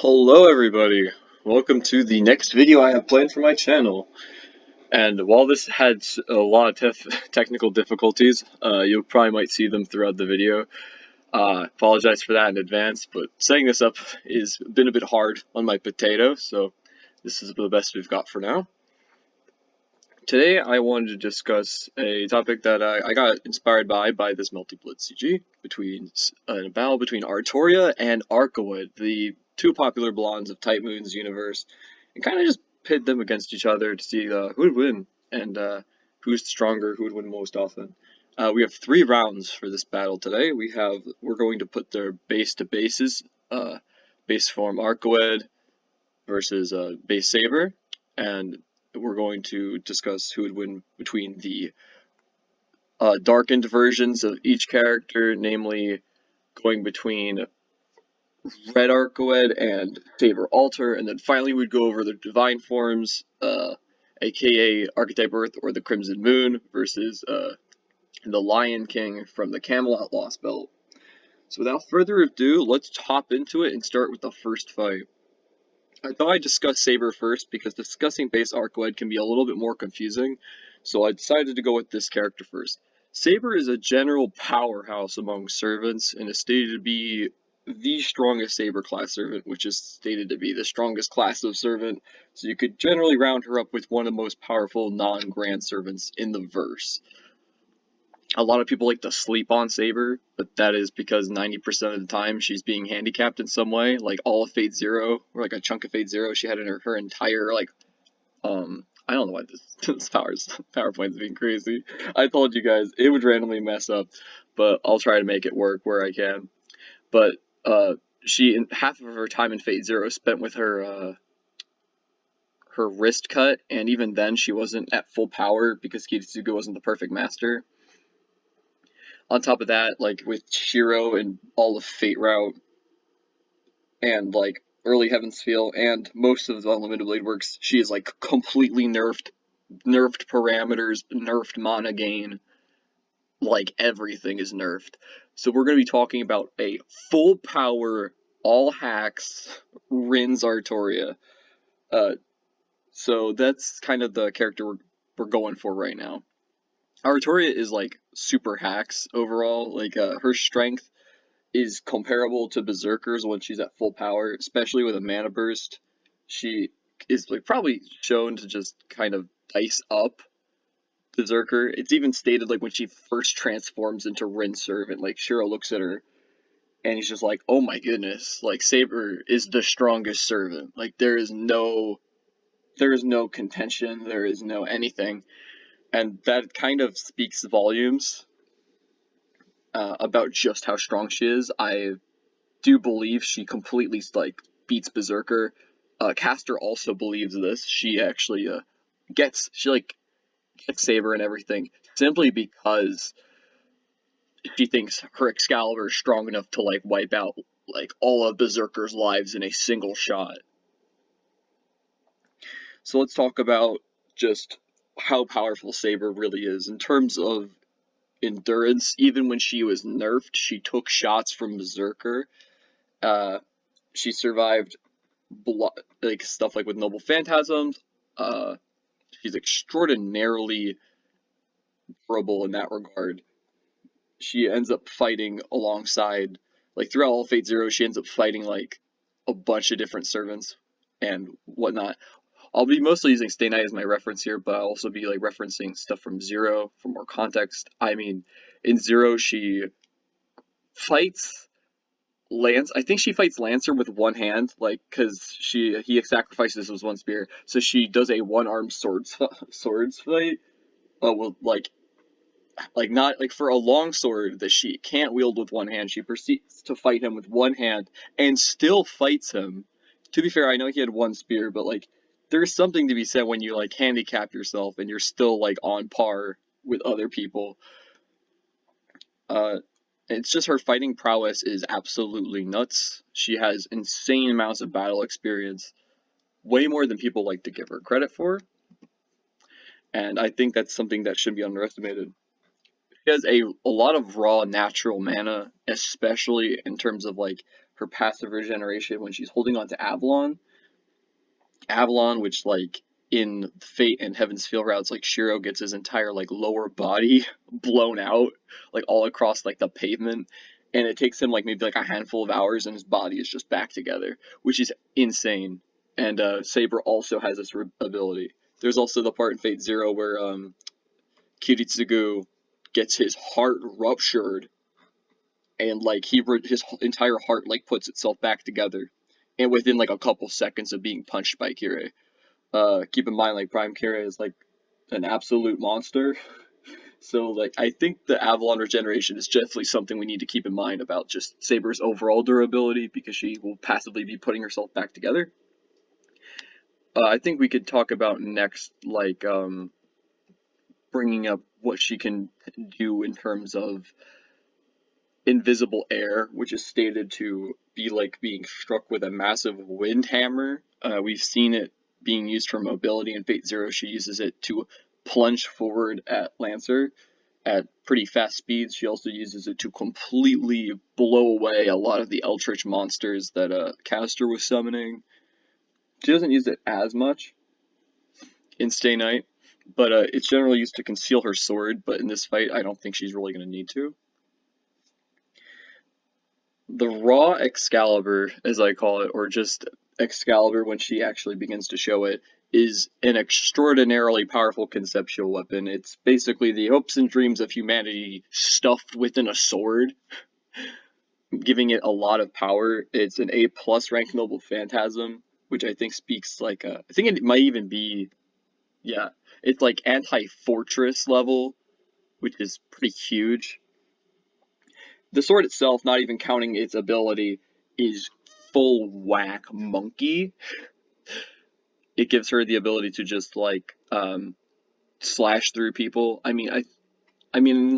Hello everybody, welcome to the next video I have planned for my channel. And while this had a lot of technical difficulties, you probably might see them throughout the video. Apologize for that in advance, but setting this up has been a bit hard on my potato, so this is the best we've got for now. Today I wanted to discuss a topic that I got inspired by this multi-blitz CG between a battle between Artoria and Arcueid, the two popular blondes of Type Moon's universe, and kind of just pit them against each other to see who would win and who's stronger, who would win most often. We have 3 rounds for this battle today. We're going to put their base to bases, base form Arcueid versus base Saber, and we're going to discuss who would win between the darkened versions of each character, namely going between Red Arcueid and Saber Alter, and then finally we'd go over the divine forms, aka Archetype Earth or the Crimson Moon, versus the Lion King from the Camelot Lost Belt. So without further ado, let's hop into it and start with the first fight. I thought I'd discuss Saber first because discussing base Arcueid can be a little bit more confusing, so I decided to go with this character first. Saber is a general powerhouse among servants and is stated to be the strongest Saber class servant, which is stated to be the strongest class of servant, so you could generally round her up with one of the most powerful non-grand servants in the verse. A lot of people like to sleep on Saber, but that is because 90% of the time she's being handicapped in some way, like all of Fate Zero, or like a chunk of Fate Zero she had in her entire, like, I don't know why this PowerPoint's being crazy. I told you guys, it would randomly mess up, but I'll try to make it work where I can. But, half of her time in Fate Zero spent with her wrist cut, and even then she wasn't at full power because Kitsuga wasn't the perfect master. On top of that, like with Shiro and all of Fate Route, and like early Heaven's Feel, and most of the Unlimited Blade works, she is like completely nerfed parameters, nerfed mana gain, like everything is nerfed. So we're going to be talking about a full power, all hacks, Rin's Artoria. So that's kind of the character we're going for right now. Artoria is like super hacks overall, like her strength is comparable to Berserker's when she's at full power, especially with a mana burst. She is like probably shown to just kind of dice up Berserker. It's even stated like when she first transforms into Rin Servant, like Shiro looks at her and he's just like, "Oh my goodness, like Saber is the strongest servant. Like there is no contention, there is no anything." And that kind of speaks volumes about just how strong she is. I do believe she completely like beats Berserker. Caster also believes this. She actually gets Saber and everything simply because she thinks her Excalibur is strong enough to like wipe out like all of Berserker's lives in a single shot. So let's talk about just how powerful Saber really is in terms of endurance. Even when she was nerfed, she took shots from Berserker. She survived like stuff like with Noble Phantasms. She's extraordinarily durable in that regard. She ends up fighting alongside, like throughout all Fate Zero, she ends up fighting like a bunch of different servants and whatnot. I'll be mostly using Stay Night as my reference here, but I'll also be like referencing stuff from Zero for more context. I mean, in Zero, she fights Lance. I think she fights Lancer with one hand, like because he sacrifices his one spear, so she does a one-armed swords fight. Well, like not like for a long sword that she can't wield with one hand, she proceeds to fight him with one hand and still fights him. To be fair, I know he had one spear, but like there's something to be said when you like handicap yourself and you're still like on par with other people. It's just her fighting prowess is absolutely nuts. She has insane amounts of battle experience, way more than people like to give her credit for, and I think that's something that shouldn't be underestimated. She has a lot of raw natural mana, especially in terms of like her passive regeneration when she's holding on to Avalon. Avalon, which like in Fate and Heaven's Feel routes, like Shiro gets his entire like lower body blown out, like all across like the pavement, and it takes him like maybe like a handful of hours, and his body is just back together, which is insane. And Saber also has this ability. There's also the part in Fate Zero where Kiritsugu gets his heart ruptured, and like his entire heart like puts itself back together, and within like a couple seconds of being punched by Kirei. Keep in mind, like, Prime Kira is, like, an absolute monster. So, like, I think the Avalon regeneration is definitely something we need to keep in mind about just Saber's overall durability, because she will passively be putting herself back together. I think we could talk about next, like, bringing up what she can do in terms of invisible air, which is stated to be like being struck with a massive wind hammer. We've seen it being used for mobility in Fate Zero. She uses it to plunge forward at Lancer at pretty fast speeds. She also uses it to completely blow away a lot of the Eldritch monsters that Castor was summoning. She doesn't use it as much in Stay Night, but it's generally used to conceal her sword, but in this fight I don't think she's really going to need to. The raw Excalibur, as I call it, or just Excalibur when she actually begins to show it, is an extraordinarily powerful conceptual weapon. It's basically the hopes and dreams of humanity stuffed within a sword, giving it a lot of power. It's an A+ rank noble phantasm, which I think speaks like I think it might even be, yeah, it's like anti-fortress level, which is pretty huge. The sword itself, not even counting its ability, is full whack monkey. It gives her the ability to just like slash through people. I mean,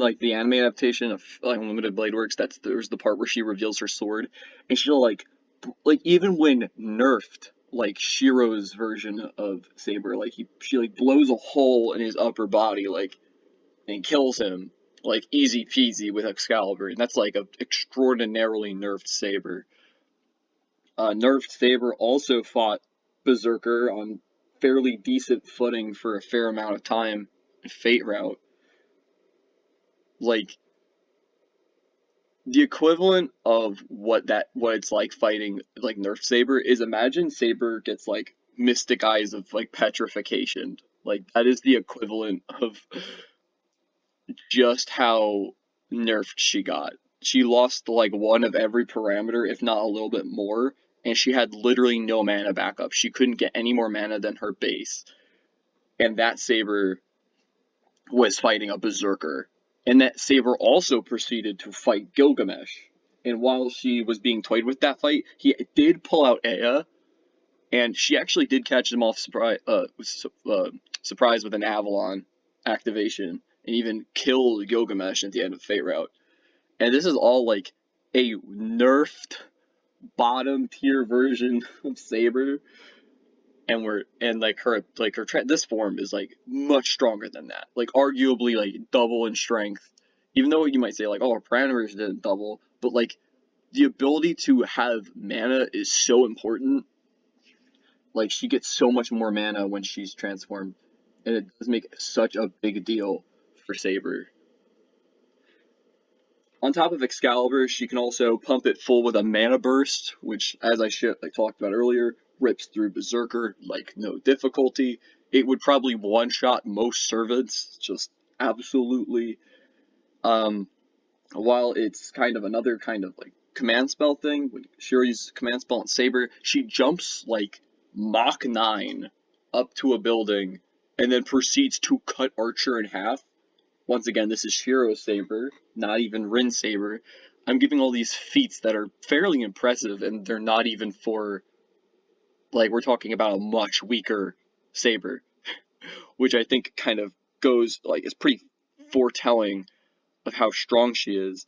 like the anime adaptation of like Unlimited Blade Works, there's the part where she reveals her sword, and she'll like even when nerfed, like Shiro's version of Saber, like she like blows a hole in his upper body, like, and kills him, like, easy peasy with Excalibur, and that's like an extraordinarily nerfed Saber. Nerfed Saber also fought Berserker on fairly decent footing for a fair amount of time in Fate Route. Like, the equivalent of what it's like fighting like Nerfed Saber is, imagine Saber gets like Mystic Eyes of like petrification. Like, that is the equivalent of just how nerfed she got. She lost like one of every parameter, if not a little bit more, and she had literally no mana backup. She couldn't get any more mana than her base. And that Saber was fighting a Berserker. And that Saber also proceeded to fight Gilgamesh. And while she was being toyed with that fight, he did pull out Ea, and she actually did catch him off surprise with an Avalon activation, and even killed Gilgamesh at the end of Fate Route. And this is all like a nerfed bottom tier version of Saber, and this form is like much stronger than that, like arguably like double in strength. Even though you might say like, oh, her parameters didn't double, but like the ability to have mana is so important. Like, she gets so much more mana when she's transformed, and it does make such a big deal for Saber. On top of Excalibur, she can also pump it full with a mana burst, which, as I talked about earlier, rips through Berserker like no difficulty. It would probably one-shot most servants, just absolutely. While it's kind of another kind of like command spell thing, when Shiro uses command spell on Saber, she jumps like Mach 9 up to a building and then proceeds to cut Archer in half. Once again, this is Shiro Saber, not even Rin Saber. I'm giving all these feats that are fairly impressive, and they're not even for, like, we're talking about a much weaker Saber, which I think kind of goes, like, is pretty foretelling of how strong she is.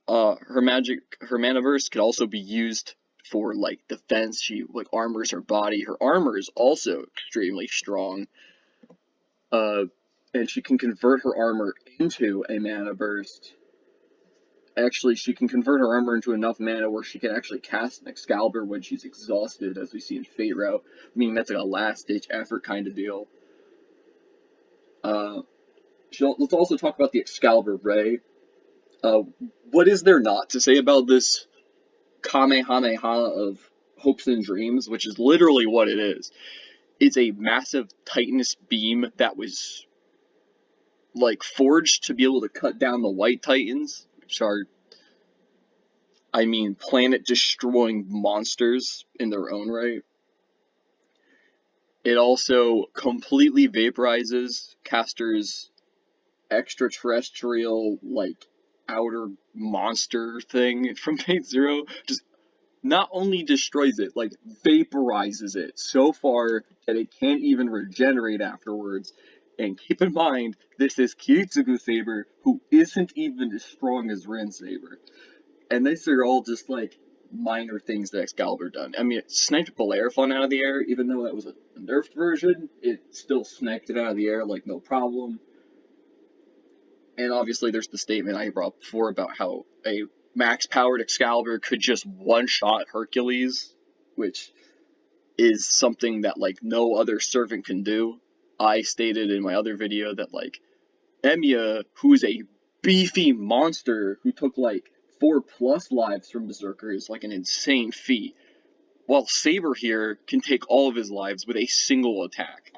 Her Manaverse could also be used for, like, defense. She, like, armors her body. Her armor is also extremely strong. And she can convert her armor into a mana burst. Actually, she can convert her armor into enough mana where she can actually cast an Excalibur when she's exhausted, as we see in Fate Route, meaning that's like a last-ditch effort kind of deal. Let's also talk about the Excalibur Ray. What is there not to say about this Kamehameha of hopes and dreams, which is literally what it is? It's a massive Titanus beam that was like forged to be able to cut down the White Titans, which are, I mean, planet-destroying monsters in their own right. It also completely vaporizes casters' extraterrestrial, like, outer monster thing from Fate Zero. Just not only destroys it, like, vaporizes it so far that it can't even regenerate afterwards. And keep in mind, this is Kitsugu Saber, who isn't even as strong as Ren Saber. And these are all just, like, minor things that Excalibur done. I mean, it sniped Bellerophon out of the air, even though that was a nerfed version, it still sniped it out of the air, like, no problem. And obviously there's the statement I brought up before about how a max-powered Excalibur could just one-shot Hercules, which is something that, like, no other servant can do. I stated in my other video that, like, Emiya, who's a beefy monster who took, like, 4+ lives from Berserker, is, like, an insane feat. While Saber here can take all of his lives with a single attack.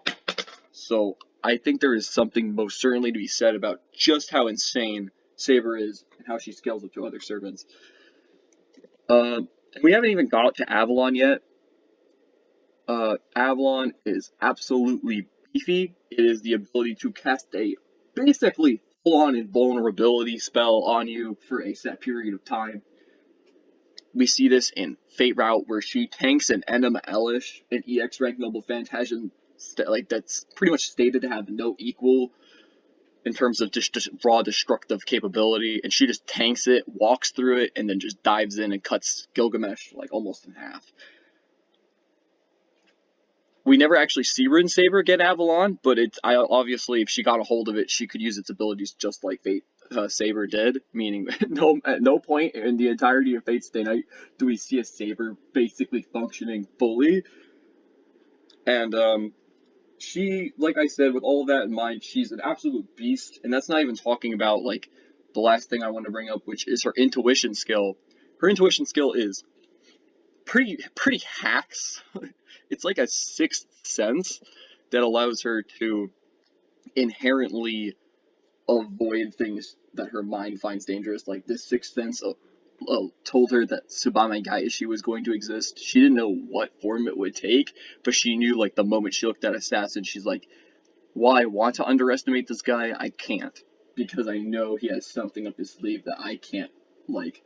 So, I think there is something most certainly to be said about just how insane Saber is and how she scales up to other servants. We haven't even got to Avalon yet. Avalon is absolutely beefy. It is the ability to cast a basically full-on invulnerability spell on you for a set period of time. We see this in Fate Route, where she tanks an Enema Elish, an EX rank Noble Phantasm, like, that's pretty much stated to have no equal in terms of just raw destructive capability, and she just tanks it, walks through it, and then just dives in and cuts Gilgamesh, like, almost in half. We never actually see Rin Saber get Avalon, but obviously, if she got a hold of it, she could use its abilities just like Fate Saber did, meaning at no point in the entirety of Fate Stay Night do we see a Saber basically functioning fully. And she, like I said, with all of that in mind, she's an absolute beast, and that's not even talking about, like, the last thing I want to bring up, which is her intuition skill. Her intuition skill is pretty hacks. It's like a sixth sense that allows her to inherently avoid things that her mind finds dangerous. Like, this sixth sense told her that Tsubame Gaiashi was going to exist. She didn't know what form it would take, but she knew, like, the moment she looked at Assassin, she's like, while I want to underestimate this guy, I can't. Because I know he has something up his sleeve that I can't, like,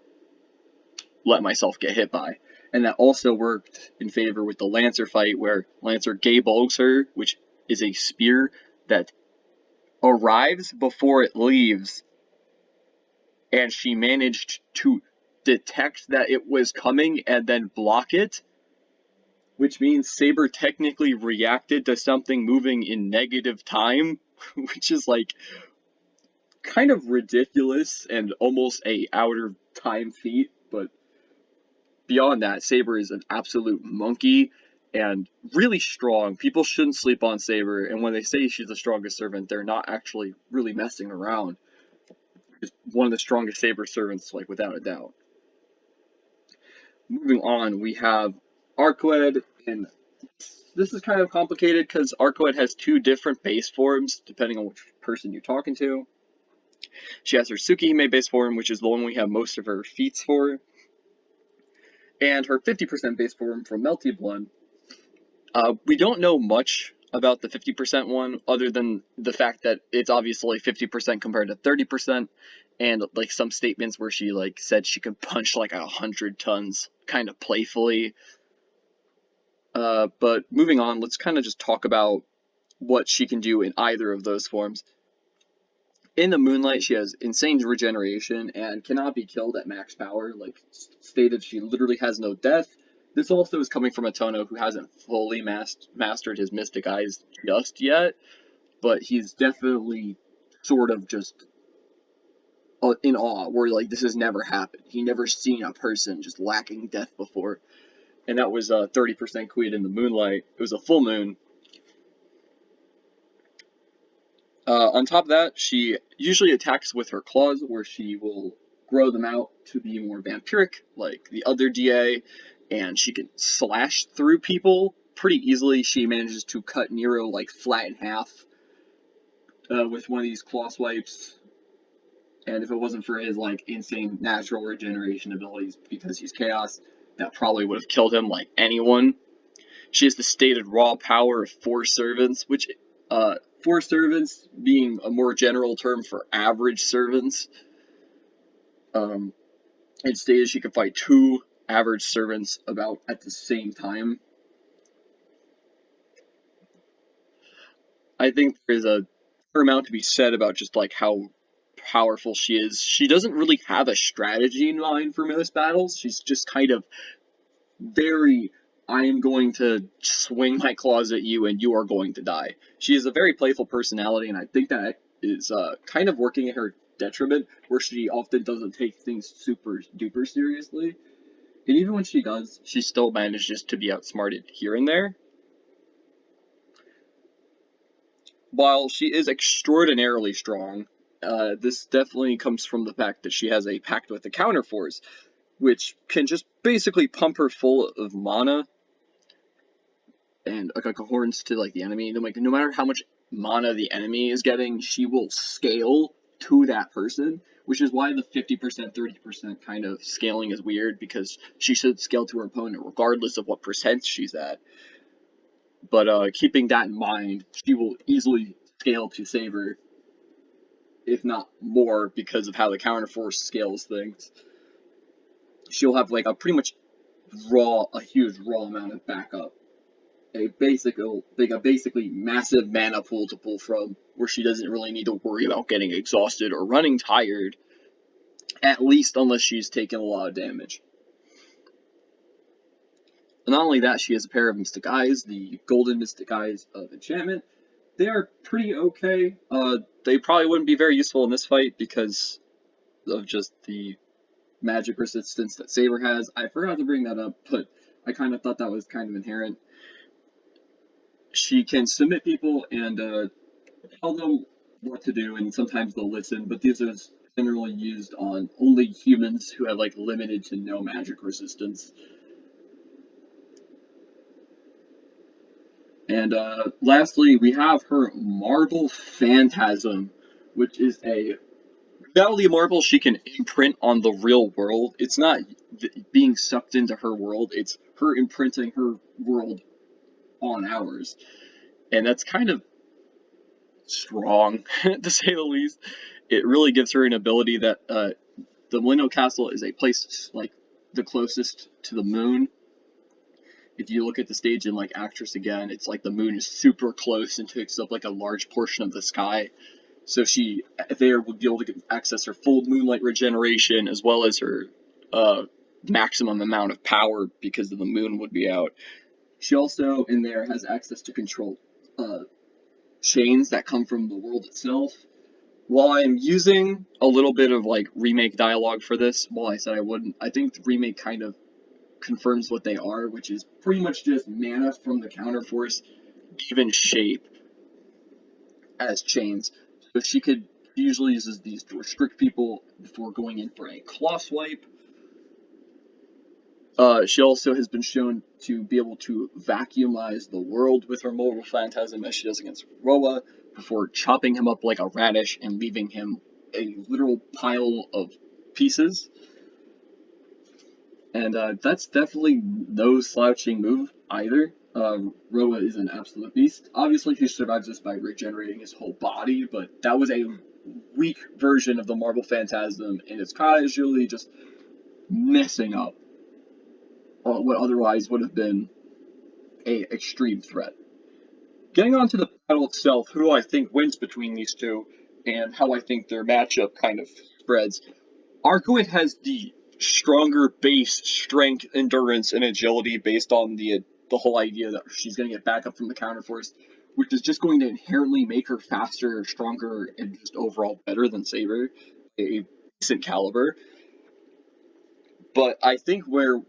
let myself get hit by. And that also worked in favor with the Lancer fight, where Lancer gay-bulks her, which is a spear that arrives before it leaves, and she managed to detect that it was coming and then block it, which means Saber technically reacted to something moving in negative time, which is, like, kind of ridiculous and almost a outer time feat, but beyond that, Saber is an absolute monkey and really strong. People shouldn't sleep on Saber, and when they say she's the strongest servant, they're not actually really messing around. She's one of the strongest Saber servants, like, without a doubt. Moving on, we have Arcueid, and this is kind of complicated because Arcueid has two different base forms, depending on which person you're talking to. She has her Tsukihime base form, which is the one we have most of her feats for, and her 50% base form from Melty Blood. We don't know much about the 50% one, other than the fact that it's obviously 50% compared to 30%, and, like, some statements where she, like, said she could punch, like, 100 tons, kind of playfully. But moving on, let's kind of just talk about what she can do in either of those forms. In the Moonlight, she has insane regeneration and cannot be killed at max power. Like stated, she literally has no death. This also is coming from a Tono who hasn't fully mastered his Mystic Eyes just yet, but he's definitely sort of just in awe, where like this has never happened. He never seen a person just lacking death before, and that was 30% Arcueid in the moonlight. It was a full moon. On top of that, she usually attacks with her claws, where she will grow them out to be more vampiric, like the other DA, and she can slash through people pretty easily. She manages to cut Nero like flat in half with one of these claw swipes. And if it wasn't for his like insane natural regeneration abilities, because he's chaos, that probably would have killed him like anyone. She has the stated raw power of 4 servants, which, 4 servants being a more general term for average servants. It stated she could fight 2 average servants about at the same time. I think there's a fair amount to be said about just like how powerful she is. She doesn't really have a strategy in mind for most battles. She's just kind of very, I am going to swing my claws at you and you are going to die. She has a very playful personality, and I think that is kind of working at her detriment, where she often doesn't take things super duper seriously. And even when she does, she still manages to be outsmarted here and there. While she is extraordinarily strong, this definitely comes from the fact that she has a pact with the counterforce, which can just basically pump her full of mana and like horns to like the enemy. Like no matter how much mana the enemy is getting, she will scale to that person, which is why the 50%, 30% kind of scaling is weird, because she should scale to her opponent regardless of what percent she's at. But keeping that in mind, she will easily scale to save her, if not more, because of how the counterforce scales things. She'll have like a pretty much a huge raw amount of backup. A basically massive mana pool to pull from, where she doesn't really need to worry about getting exhausted or running tired, at least unless she's taken a lot of damage. And not only that, she has a pair of Mystic Eyes, the Golden Mystic Eyes of Enchantment. They are pretty okay. They probably wouldn't be very useful in this fight because of just the magic resistance that Saber has. I forgot to bring that up, but I kind of thought that was kind of inherent. She can submit people and tell them what to do, and sometimes they'll listen, but these are generally used on only humans who have like limited to no magic resistance. And lastly, we have her Marble Phantasm, which is a reality marble she can imprint on the real world. It's not being sucked into her world, it's her imprinting her world on ours. And that's kind of strong, to say the least. It really gives her an ability that the Molino Castle is a place like the closest to the moon. If you look at the stage in like Actress again, it's like the moon is super close and takes up like a large portion of the sky. So she there would be able to access her full moonlight regeneration as well as her maximum amount of power because the moon would be out. She also in there has access to control chains that come from the world itself. While I'm using a little bit of like remake dialogue for this, while I said I wouldn't, I think the remake kind of confirms what they are, which is pretty much just mana from the counterforce given shape as chains. So she usually uses these to restrict people before going in for a claw swipe. She also has been shown to be able to vacuumize the world with her Marble Phantasm, as she does against Roa, before chopping him up like a radish and leaving him a literal pile of pieces. And that's definitely no slouching move either. Roa is an absolute beast. Obviously, he survives this by regenerating his whole body, but that was a weak version of the Marble Phantasm, and it's casually just messing up what otherwise would have been an extreme threat. Getting on to the battle itself, who do I think wins between these two, and how I think their matchup kind of spreads. Arcueid has the stronger base strength, endurance, and agility based on the whole idea that she's going to get back up from the counterforce, which is just going to inherently make her faster, stronger, and just overall better than Saber. A decent caliber. But I think where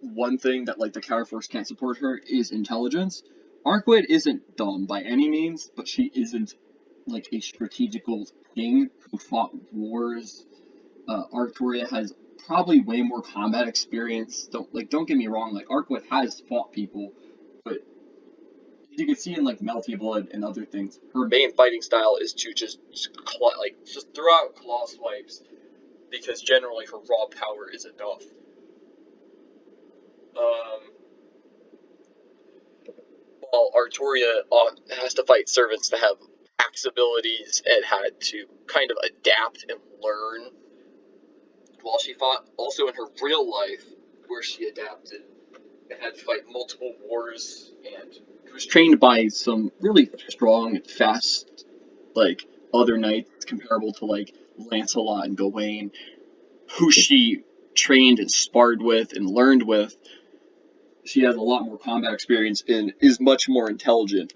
one thing that like the Counter Force can't support her is intelligence. Arcueid isn't dumb by any means, but she isn't like a strategical king who fought wars. Artoria has probably way more combat experience. Don't get me wrong, like Arcueid has fought people, but you can see in like Melty Blood and other things, her main fighting style is to just throw out claw swipes because generally her raw power is enough. Um, while Artoria has to fight servants that have axe abilities and had to kind of adapt and learn while she fought. Also in her real life, where she adapted and had to fight multiple wars, and was trained by some really strong, fast, like other knights comparable to like Lancelot and Gawain, who she trained and sparred with and learned with. She has a lot more combat experience and is much more intelligent,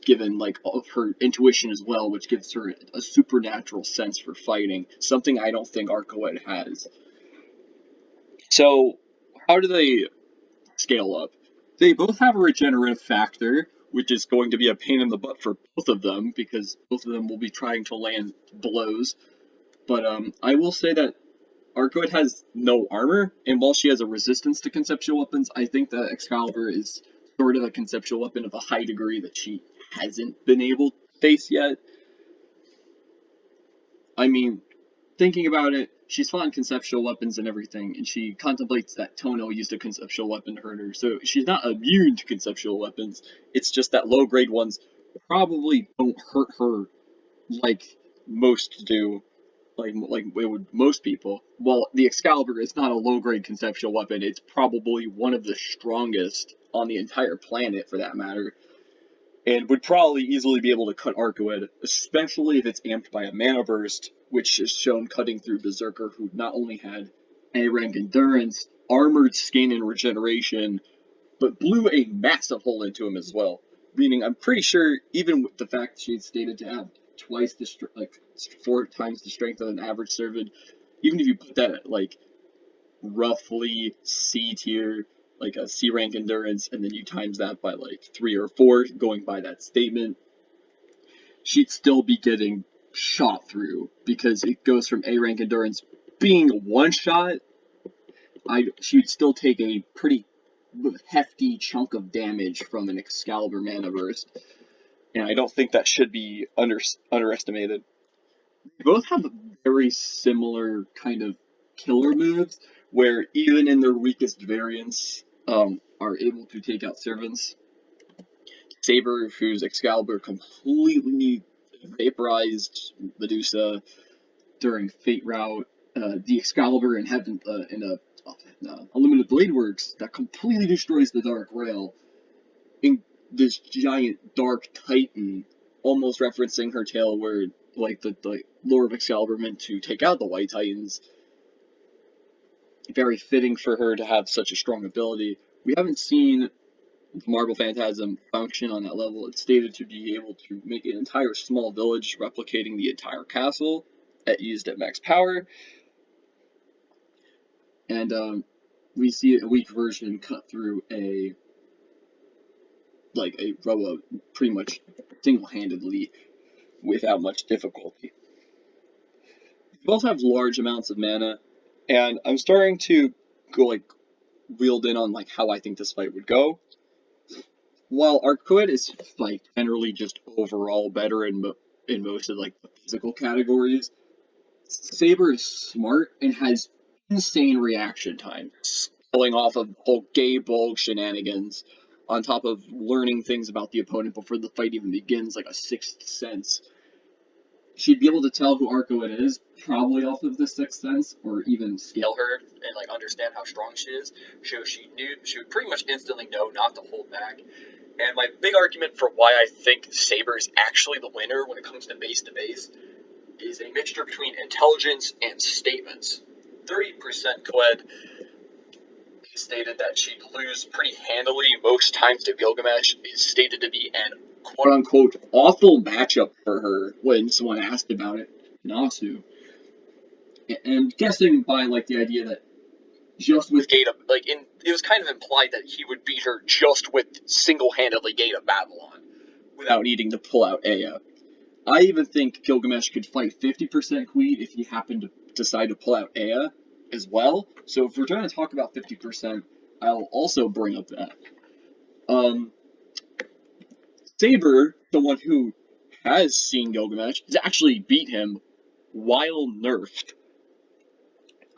given like all of her intuition as well, which gives her a supernatural sense for fighting, something I don't think Arcueid has. So, how do they scale up? They both have a regenerative factor, which is going to be a pain in the butt for both of them because both of them will be trying to land blows. But I will say that Arcueid has no armor, and while she has a resistance to conceptual weapons, I think that Excalibur is sort of a conceptual weapon of a high degree that she hasn't been able to face yet. I mean, thinking about it, she's fought in conceptual weapons and everything, and she contemplates that Tono used a conceptual weapon to hurt her, so she's not immune to conceptual weapons. It's just that low-grade ones probably don't hurt her like most do. Like it would most people. Well, the Excalibur is not a low-grade conceptual weapon. It's probably one of the strongest on the entire planet, for that matter, and would probably easily be able to cut Arcueid, especially if it's amped by a mana burst, which is shown cutting through Berserker, who not only had A-rank endurance, armored skin, and regeneration, but blew a massive hole into him as well. Meaning, I'm pretty sure, even with the fact she's stated to have twice the like 4 times the strength of an average servant, even if you put that at like roughly C tier, like a C rank endurance, and then you times that by like 3 or 4, going by that statement, she'd still be getting shot through because it goes from A rank endurance being one shot. She'd still take a pretty hefty chunk of damage from an Excalibur mana burst, and I don't think that should be underestimated. They both have very similar kind of killer moves, where even in their weakest variants, are able to take out servants. Saber, whose Excalibur completely vaporized Medusa during Fate Route. The Excalibur in Heaven, Unlimited Blade Works, that completely destroys the Dark Rail. In this giant Dark Titan, almost referencing her tale where like the lore of Excalibur meant to take out the White Titans. Very fitting for her to have such a strong ability. We haven't seen Marble Phantasm function on that level. It's stated to be able to make an entire small village, replicating the entire castle used at max power. And we see a weak version cut through a Robo pretty much single-handedly without much difficulty. They both have large amounts of mana, and I'm starting to go wheeled in on how I think this fight would go. While Arcueid is generally just overall better in most of the physical categories, Saber is smart and has insane reaction time, scaling off of whole gay bulk shenanigans, on top of learning things about the opponent before the fight even begins, like a sixth sense. She'd be able to tell who Arcueid is, probably off of the sixth sense, or even scale her and understand how strong she is. So she would pretty much instantly know not to hold back. And my big argument for why I think Saber is actually the winner when it comes to base is a mixture between intelligence and statements. 30% Coed stated that she'd lose pretty handily most times to Gilgamesh is stated to be an quote-unquote awful matchup for her when someone asked about it. Nasu. And guessing by like the idea that just with Gate of, like, it was kind of implied that he would beat her just with single-handedly Gate of Babylon without needing to pull out Aya. I even think Gilgamesh could fight 50% Queen if he happened to decide to pull out Aya as well. So if we're trying to talk about 50%, I'll also bring up that. Saber, the one who has seen Gilgamesh, has actually beat him while nerfed.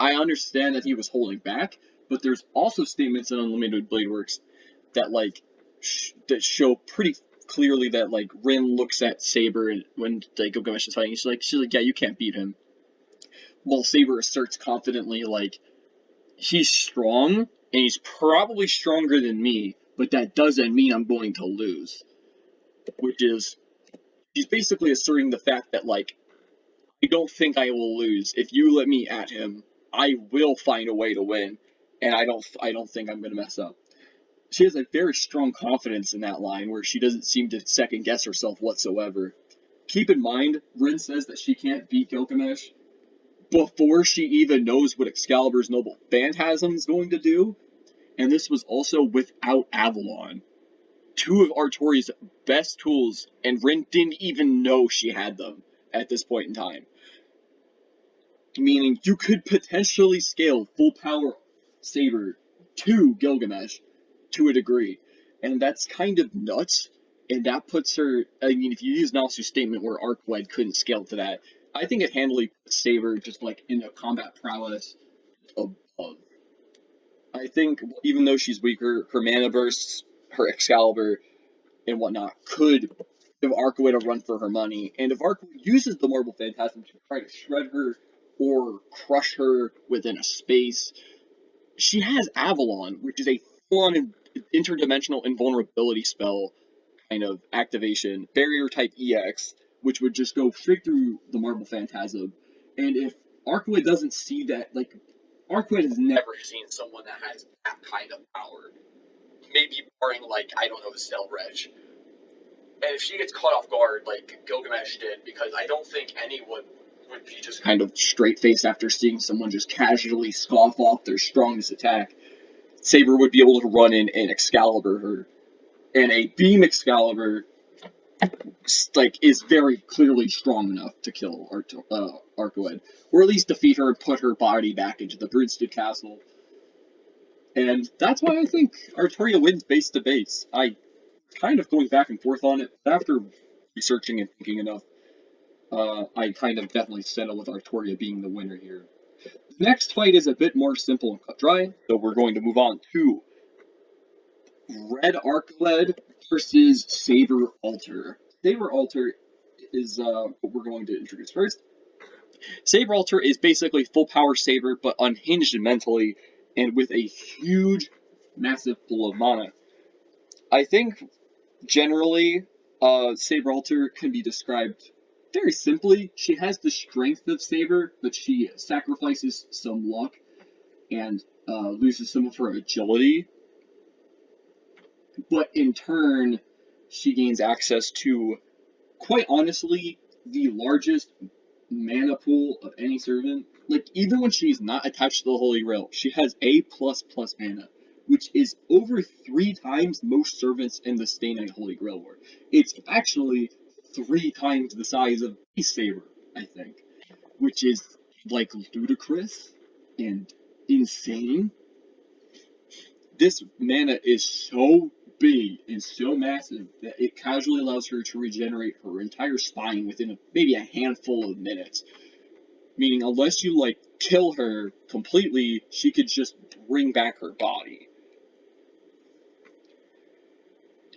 I understand that he was holding back, but there's also statements in Unlimited Blade Works that like that show pretty clearly that like Rin looks at Saber and when like Gilgamesh is fighting, she's like, yeah, you can't beat him. While Saber asserts confidently like he's strong and he's probably stronger than me, but that doesn't mean I'm going to lose. Which is she's basically asserting the fact that like I don't think I will lose. If you let me at him, I will find a way to win, and I don't think I'm gonna mess up. She has a very strong confidence in that line where she doesn't seem to second guess herself whatsoever. Keep in mind, Rin says that she can't beat Gilgamesh before she even knows what Excalibur's Noble Phantasm is going to do, and this was also without Avalon. Two of Artoria's best tools, and Rin didn't even know she had them at this point in time. Meaning you could potentially scale full power Saber to Gilgamesh to a degree. And that's kind of nuts. And that puts her, I mean, if you use Nasu's statement where Arcueid couldn't scale to that, I think it handily puts Saber just like in a combat prowess above. I think even though she's weaker, her mana bursts, her Excalibur, and whatnot could give Arcueid a run for her money. And if Arcueid uses the Marble Phantasm to try to shred her or crush her within a space, she has Avalon, which is a full-on interdimensional invulnerability spell kind of activation, barrier type EX, which would just go straight through the Marble Phantasm. And if Arcueid doesn't see that, like, Arcueid has never seen someone that has that kind of power. Maybe barring, like, I don't know, Zelreg. And if she gets caught off guard, like Gilgamesh did, because I don't think anyone would be just kind of straight-faced after seeing someone just casually scoff off their strongest attack, Saber would be able to run in and Excalibur her. And a Beam Excalibur, like, is very clearly strong enough to kill Arcueid. Or at least defeat her and put her body back into the Brunestud castle. And that's why I think Artoria wins base to base. I kind of going back and forth on it, but after researching and thinking enough, I kind of definitely settle with Artoria being the winner here. The next fight is a bit more simple and cut dry, so we're going to move on to Red Arcueid versus Saber Alter. Saber Alter is what we're going to introduce first. Saber Alter is basically full power Saber, but unhinged mentally, and with a huge, massive pool of mana. I think generally, Saber Alter can be described very simply. She has the strength of Saber, but she sacrifices some luck and loses some of her agility. But in turn, she gains access to, quite honestly, the largest mana pool of any servant. Like, even when she's not attached to the Holy Grail, she has A++ mana, which is over 3 times most servants in the Stay Night Holy Grail War. It's actually 3 times the size of Beast Saber, I think, which is, like, ludicrous and insane. This mana is so big and so massive that it casually allows her to regenerate her entire spine within maybe a handful of minutes. Meaning, unless you, like, kill her completely, she could just bring back her body.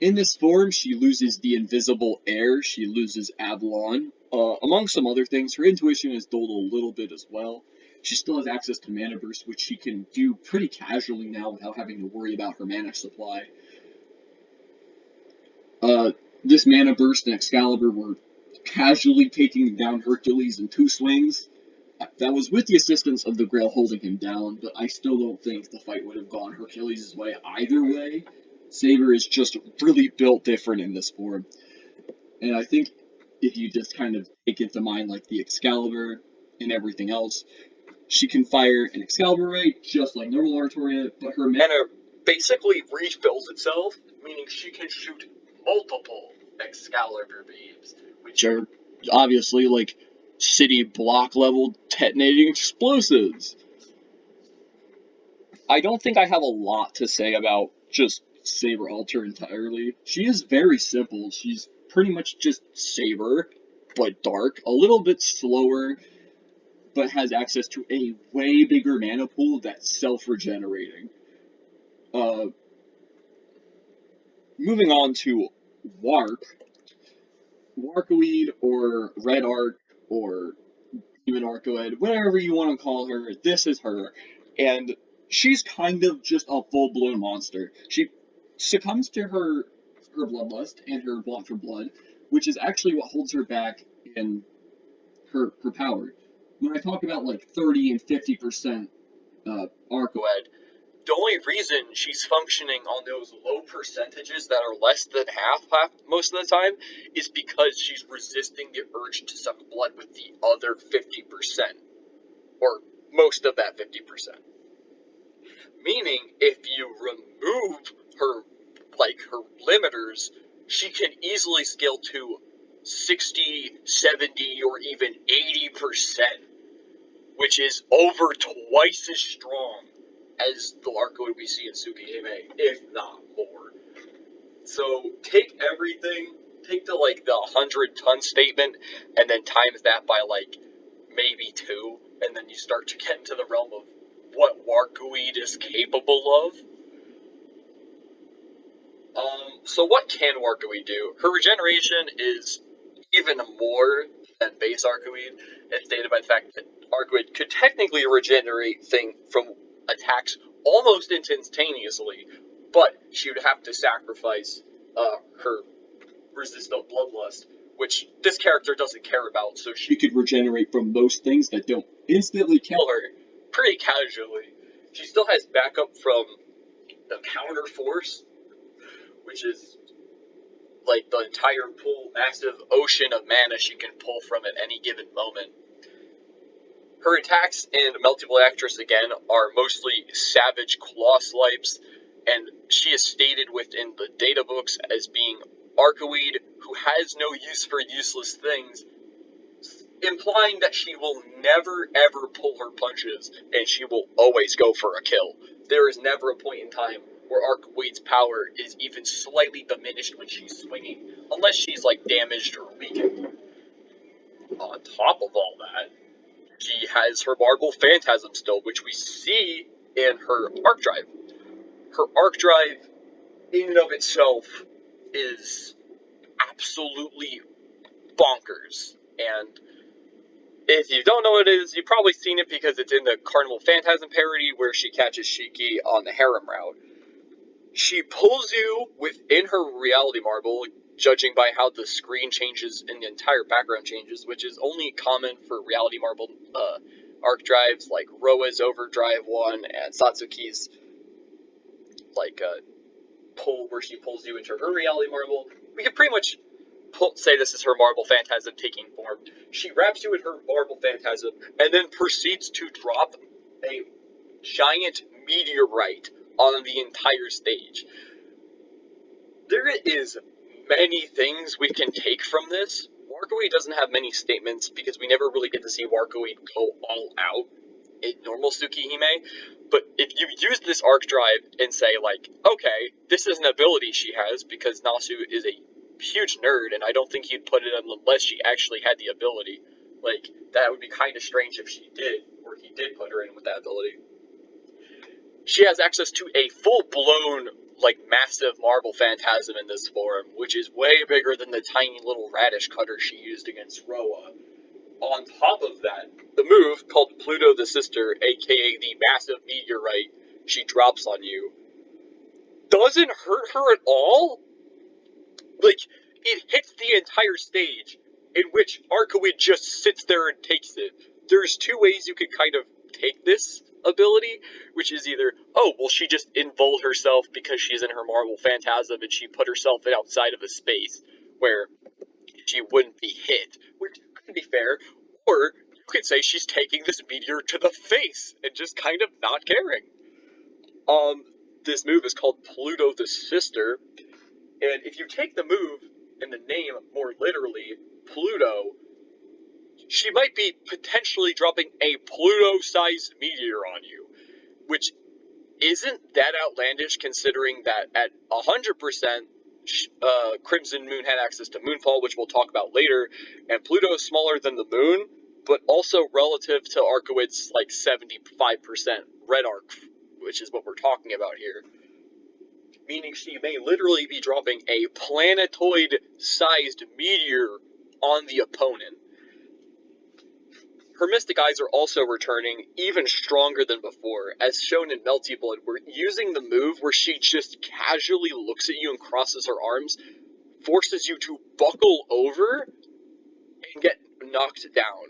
In this form, she loses the invisible air, she loses Avalon. Among some other things, her intuition is dulled a little bit as well. She still has access to Mana Burst, which she can do pretty casually now without having to worry about her mana supply. This Mana Burst and Excalibur were casually taking down Hercules in 2 swings. That was with the assistance of the Grail holding him down, but I still don't think the fight would have gone Hercules' way either way. Saber is just really built different in this form. And I think if you just kind of take into mind like the Excalibur and everything else, She can fire an Excalibur Ray just like normal Artoria, but her mana basically rebuilds itself, meaning she can shoot multiple Excalibur beams, which are obviously like city block level detonating explosives. I don't think I have a lot to say about just Saber Alter entirely. She is very simple. She's pretty much just Saber, but dark, a little bit slower, but has access to a way bigger mana pool that's self-regenerating. Moving on to Arcueid, or Red Arc, or even Arcueid, whatever you want to call her, this is her. And she's kind of just a full-blown monster. She succumbs to her bloodlust and her want for blood, which is actually what holds her back in her power. When I talk about like 30 and 50% Arcueid, the only reason she's functioning on those low percentages that are less than half most of the time is because she's resisting the urge to suck blood with the other 50%, or most of that 50%. Meaning, if you remove her, her limiters, she can easily scale to 60, 70, or even 80%, which is over twice as strong as the Arcueid we see in Tsukihime, if not more. So take everything, take the 100-ton statement, and then times that by maybe 2, and then you start to get into the realm of what Arcueid is capable of. So what can Arcueid do? Her regeneration is even more than base Arcueid. It's stated by the fact that Arcueid could technically regenerate from attacks almost instantaneously, but she would have to sacrifice her resistant bloodlust, which this character doesn't care about, so she could regenerate from most things that don't instantly kill her pretty casually. She still has backup from the counter force, which is like the entire pool, massive ocean of mana she can pull from at any given moment. Her attacks in Multiple Actress, again, are mostly savage claw swipes, and she is stated within the data books as being Arcueid who has no use for useless things, implying that she will never ever pull her punches, and she will always go for a kill. There is never a point in time where Arcueid's power is even slightly diminished when she's swinging, unless she's damaged or weakened. On top of all that, she has her Marble Phantasm still, which we see in her Arc Drive. Her Arc Drive, in and of itself, is absolutely bonkers. And if you don't know what it is, you've probably seen it because it's in the Carnival Phantasm parody where she catches Shiki on the Harem route. She pulls you within her reality marble, judging by how the screen changes and the entire background changes, which is only common for reality marble arc drives like Roa's Overdrive 1 and Satsuki's pull where she pulls you into her reality marble. We can pretty much say this is her Marble Phantasm taking form. She wraps you in her Marble Phantasm and then proceeds to drop a giant meteorite on the entire stage. There is many things we can take from this. Arcueid doesn't have many statements because we never really get to see Arcueid go all out in normal Tsukihime. But if you use this arc drive and say, okay, this is an ability she has, because Nasu is a huge nerd, and I don't think he'd put it on unless she actually had the ability. That would be kind of strange if she did, or he did put her in with that ability. She has access to a full-blown, massive Marble Phantasm in this form, which is way bigger than the tiny little radish cutter she used against Roa. On top of that, the move, called Pluto the Sister, aka the massive meteorite she drops on you, doesn't hurt her at all. It hits the entire stage, in which Arcueid just sits there and takes it. There's two ways you could kind of take this ability, which is either, oh, well, she just invuled herself because she's in her Marble Phantasm and she put herself outside of a space where she wouldn't be hit, which could be fair, or you could say she's taking this meteor to the face and just kind of not caring. This move is called Pluto the Sister, and if you take the move and the name more literally, Pluto, she might be potentially dropping a Pluto-sized meteor on you, which isn't that outlandish considering that at 100%, Crimson Moon had access to Moonfall, which we'll talk about later, and Pluto is smaller than the Moon, but also relative to Arcueid's like 75% red arc, which is what we're talking about here. Meaning she may literally be dropping a planetoid-sized meteor on the opponent. Her Mystic Eyes are also returning, even stronger than before. As shown in Melty Blood, we're using the move where she just casually looks at you and crosses her arms, forces you to buckle over, and get knocked down.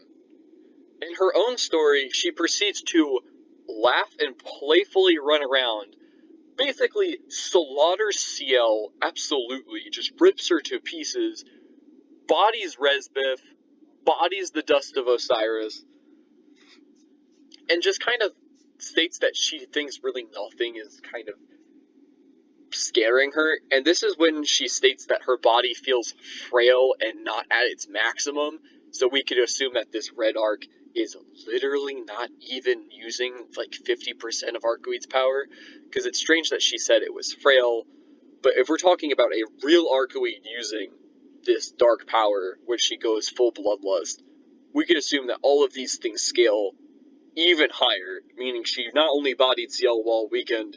In her own story, she proceeds to laugh and playfully run around, basically slaughters Ciel, absolutely, just rips her to pieces, bodies Resbith, bodies the Dust of Osiris, and just kind of states that she thinks really nothing is kind of scaring her. And this is when she states that her body feels frail and not at its maximum, so we could assume that this red arc is literally not even using like 50% of Arcueid's power, because it's strange that she said it was frail, but if we're talking about a real Arcueid using this dark power, which she goes full bloodlust, we could assume that all of these things scale even higher, meaning she not only bodied Ciel while weakened,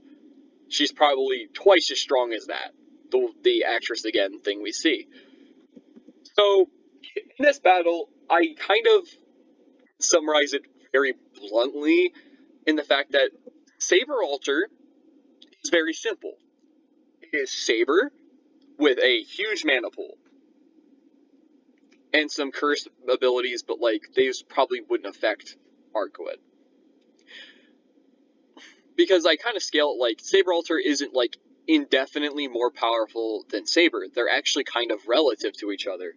she's probably twice as strong as that, the actress again thing we see. So, in this battle, I kind of summarize it very bluntly in the fact that Saber Altar is very simple. It is Saber with a huge mana pool and some cursed abilities, but like these probably wouldn't affect Arcueid. Because I kind of scale it like Saber Altar isn't like indefinitely more powerful than Saber. They're actually kind of relative to each other.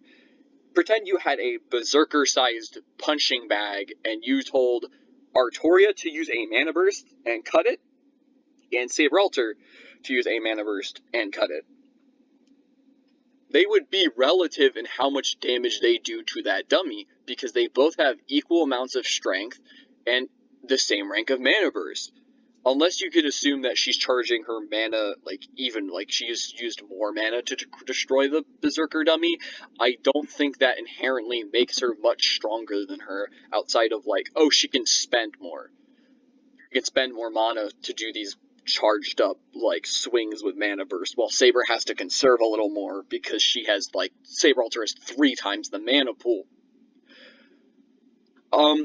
Pretend you had a berserker-sized punching bag and you told Artoria to use a mana burst and cut it, and Saber Altar to use a mana burst and cut it. They would be relative in how much damage they do to that dummy, because they both have equal amounts of strength and the same rank of mana burst. Unless you could assume that she's charging her mana, like, even, like, she's used more mana to destroy the Berserker dummy, I don't think that inherently makes her much stronger than her, outside of, like, oh, she can spend more. She can spend more mana to do these charged up, like, swings with mana burst, while Saber has to conserve a little more, because she has, like, Saber Altar has 3 times the mana pool.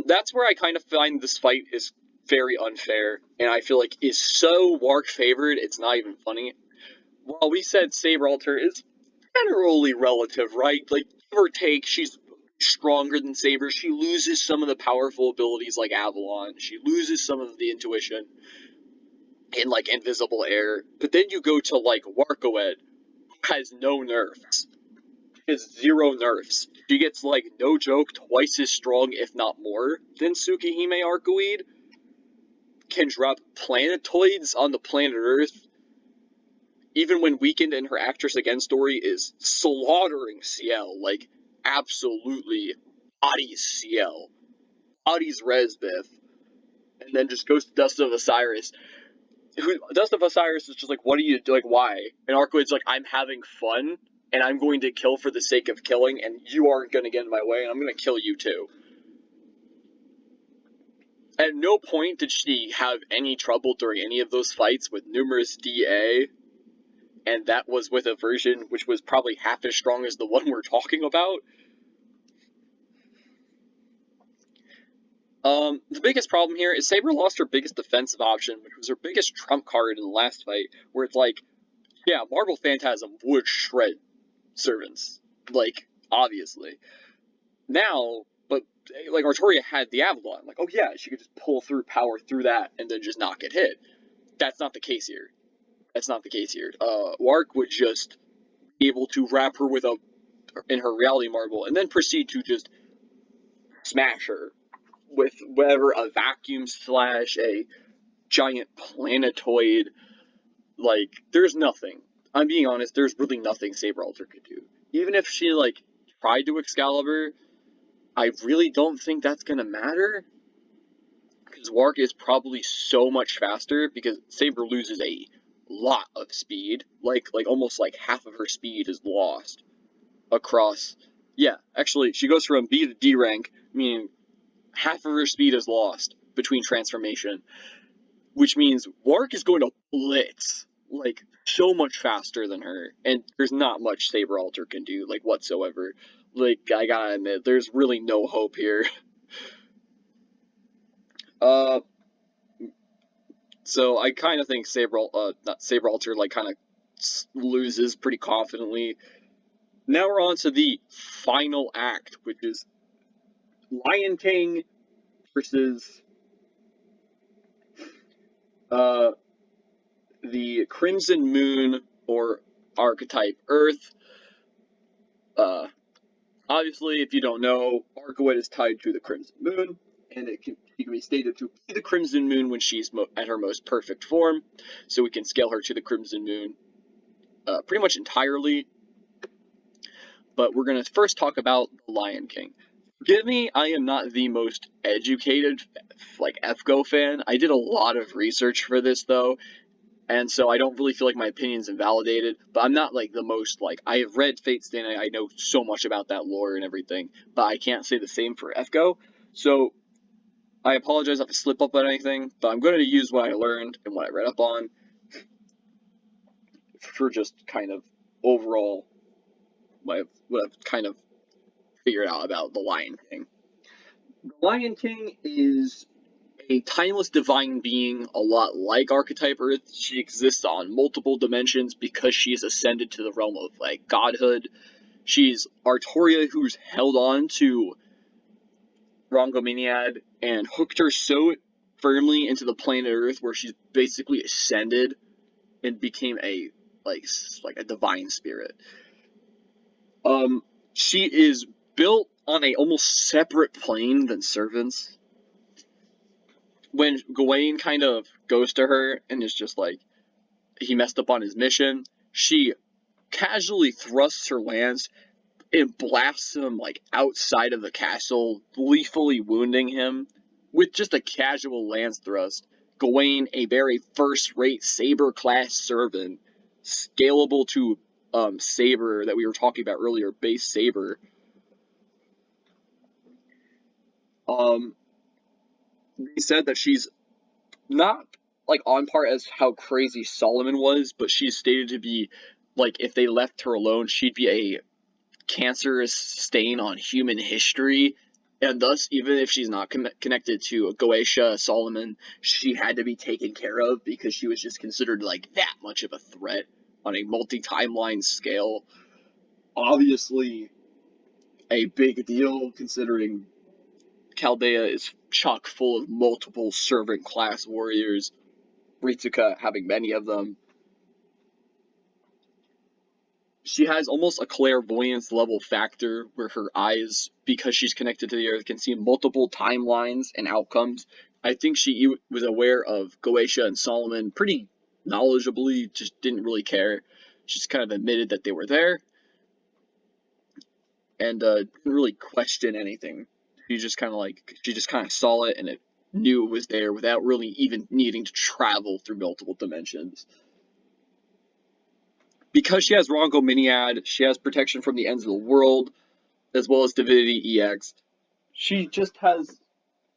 That's where I kind of find this fight is very unfair, and I feel like is so Wark favored, it's not even funny. While we said Saber Altar is generally relative, right? Like, give or take, she's stronger than Saber. She loses some of the powerful abilities like Avalon. She loses some of the intuition in, like, Invisible Air. But then you go to, like, Warcoed, who has no nerfs. Has 0 nerfs. She gets, like, no joke, twice as strong, if not more, than Tsukihime Arcueid. Can drop planetoids on the planet Earth, even when weakened, in her Actress Again story is slaughtering Ciel, like, absolutely bodies Ciel, bodies Resbith, and then just goes to Dust of Osiris. Dust of Osiris is just like, what are you, like, why? And Arcueid's like, I'm having fun, and I'm going to kill for the sake of killing, and you aren't going to get in my way, and I'm going to kill you too. At no point did she have any trouble during any of those fights with numerous DA, and that was with a version which was probably half as strong as the one we're talking about. The biggest problem here is Saber lost her biggest defensive option, which was her biggest trump card in the last fight, where it's like, yeah, Marble Phantasm would shred Servants, like, obviously. Now, but, like, Artoria had the Avalon, like, oh yeah, she could just pull through power through that and then just not get hit. That's not the case here. That's not the case here. Wark would just be able to wrap her in her Reality Marble and then proceed to just smash her. with whatever a vacuum slash a giant planetoid. Like, there's nothing. I'm being honest, there's really nothing Saber Alter could do. Even if she, like, tried to Excalibur, I really don't think that's gonna matter. Because Warwick is probably so much faster, because Saber loses a lot of speed. Like almost like half of her speed is lost across. Yeah, actually, she goes from B to D rank, meaning half of her speed is lost between transformation, which means Warwick is going to blitz like so much faster than her, and there's not much Saber Alter can do like whatsoever. Like, I gotta admit, there's really no hope here. So I kind of think not Saber Alter, like kind of loses pretty confidently. Now we're on to the final act, which is Lion King versus the Crimson Moon or archetype Earth. Obviously, if you don't know, Arcueid is tied to the Crimson Moon, and it can be stated to be the Crimson Moon when she's at her most perfect form. So we can scale her to the Crimson Moon pretty much entirely. But we're going to first talk about the Lion King. Forgive me, I am not the most educated, like, FGO fan. I did a lot of research for this, though, and so I don't really feel like my opinion's invalidated, but I'm not, like, the most, like, I have read Fate Stay Night, I know so much about that lore and everything, but I can't say the same for FGO, so I apologize if I slip up on anything, but I'm going to use what I learned and what I read up on for just kind of overall what I've kind of figured out about the Lion King. The Lion King is a timeless divine being, a lot like Archetype Earth. She exists on multiple dimensions because she's ascended to the realm of, like, godhood. She's Artoria, who's held on to Rongominiad and hooked her so firmly into the planet Earth, where she's basically ascended and became a like a divine spirit. She is built on a almost separate plane than servants. When Gawain kind of goes to her and is just like, he messed up on his mission, she casually thrusts her lance and blasts him, like, outside of the castle, gleefully wounding him with just a casual lance thrust. Gawain, a very first-rate Saber-class servant, scalable to Saber that we were talking about earlier, base Saber. They said that she's not, like, on par as how crazy Solomon was, but she's stated to be, like, if they left her alone, she'd be a cancerous stain on human history, and thus, even if she's not connected to Goetia, Solomon, she had to be taken care of because she was just considered, like, that much of a threat on a multi-timeline scale. Obviously, a big deal considering Chaldea is chock full of multiple servant class warriors, Ritsuka having many of them. She has almost a clairvoyance level factor where her eyes, because she's connected to the earth, can see multiple timelines and outcomes. I think she was aware of Goetia and Solomon pretty knowledgeably, just didn't really care. She just kind of admitted that they were there and didn't really question anything. She just kind of saw it and it knew it was there without really even needing to travel through multiple dimensions. Because she has Rongominiad, she has protection from the ends of the world, as well as Divinity EX. She just has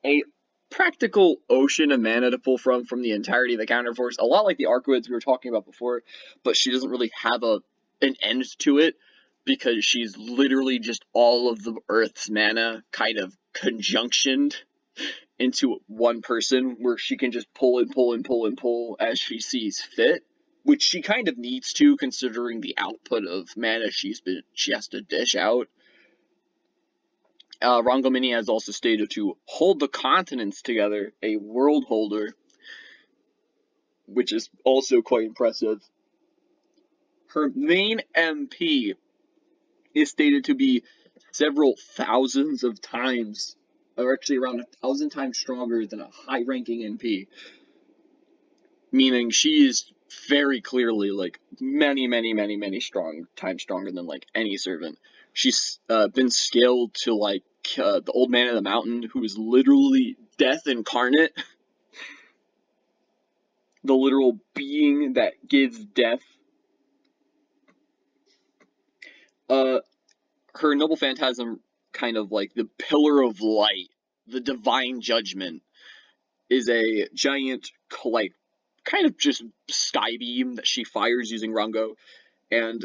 a practical ocean of mana to pull from the entirety of the counterforce, a lot like the Arcueids we were talking about before, but she doesn't really have an end to it, because she's literally just all of the Earth's mana kind of conjunctioned into one person, where she can just pull and pull and pull and pull as she sees fit, which she kind of needs to, considering the output of mana she has to dish out. Rongomini has also stated to hold the continents together, a world holder, which is also quite impressive. Her main MP is stated to be several thousands of times are actually around 1,000 times stronger than a high-ranking NP, meaning she is very clearly like many times stronger than like any servant. She's been scaled to like the old man of the mountain, who is literally death incarnate, the literal being that gives death. Her noble phantasm, kind of like the pillar of light, the divine judgment, is a giant, like, kind of just sky beam that she fires using Rango, and